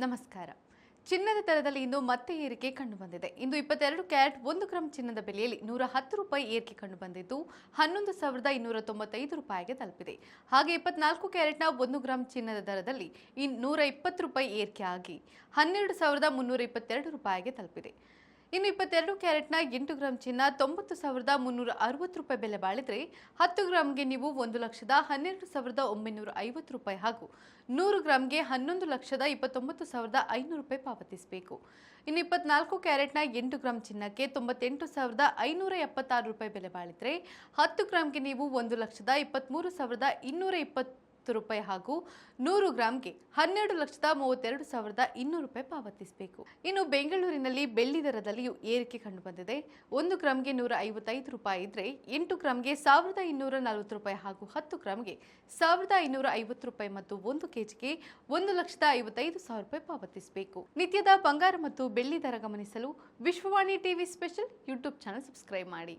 ನಮಸ್ಕಾರ. ಚಿನ್ನದ ದರದಲ್ಲಿ ಇಂದು ಮತ್ತೆ ಏರಿಕೆ ಕಂಡುಬಂದಿದೆ. ಇಂದು 22 ಕ್ಯಾರೆಟ್ 1 ಗ್ರಾಂ ಚಿನ್ನದ ಬೆಲೆಯಲ್ಲಿ ₹110 ಏರಿಕೆ ಕಂಡುಬಂದಿದ್ದು 11,295 ರೂಪಾಯಿಗೆ ತಲುಪಿದೆ. ಹಾಗೆ 24 ಕ್ಯಾರೆಟ್ನ 1 ಗ್ರಾಂ ಚಿನ್ನದ ದರದಲ್ಲಿ ₹120 ಏರಿಕೆ ಆಗಿ 12,322 ರೂಪಾಯಿಗೆ ತಲುಪಿದೆ. ಇನ್ನು 22 ಕ್ಯಾರೆಟ್ನ 8 ಗ್ರಾಂ ಚಿನ್ನ 90,360 ರೂಪಾಯಿ ಬೆಲೆ ಬಾಳಿದ್ರೆ 10 ಗ್ರಾಂಗೆ ನೀವು 1,12,950 ರೂಪಾಯಿ ಹಾಗೂ 100 ಗ್ರಾಂಗೆ 11,29,500 ರೂಪಾಯಿ ಪಾವತಿಸಬೇಕು. ಇನ್ನು 24 ಕ್ಯಾರೆಟ್ನ 8 ಗ್ರಾಂ ಚಿನ್ನಕ್ಕೆ 98,576 ರೂಪಾಯಿ ಬೆಲೆ ಬಾಳಿದ್ರೆ 10 ಗ್ರಾಂಗೆ ನೀವು 1,23,220 ರೂಪಾಯಿ ಹಾಗೂ 100 ಗ್ರಾಂಗೆ 12,32,200 ರೂಪಾಯಿ ಪಾವತಿಸಬೇಕು. ಇನ್ನು ಬೆಂಗಳೂರಿನಲ್ಲಿ ಬೆಳ್ಳಿ ದರದಲ್ಲಿಯೂ ಏರಿಕೆ ಕಂಡುಬಂದಿದೆ. 1 ಗ್ರಾಂಗೆ 155 ರೂಪಾಯಿ ಇದ್ರೆ 8 ಗ್ರಾಂಗೆ 1,240 ರೂಪಾಯಿ ಹಾಗೂ 10 ಗ್ರಾಂಗೆ 1,550 ರೂಪಾಯಿ ಮತ್ತು 1 ಕೆಜಿಗೆ 1,55,000 ರೂಪಾಯಿ ಪಾವತಿಸಬೇಕು. ನಿತ್ಯದ ಬಂಗಾರ ಮತ್ತು ಬೆಳ್ಳಿ ದರ ಗಮನಿಸಲು Vishwavani TV special YouTube channel subscribe ಮಾಡಿ.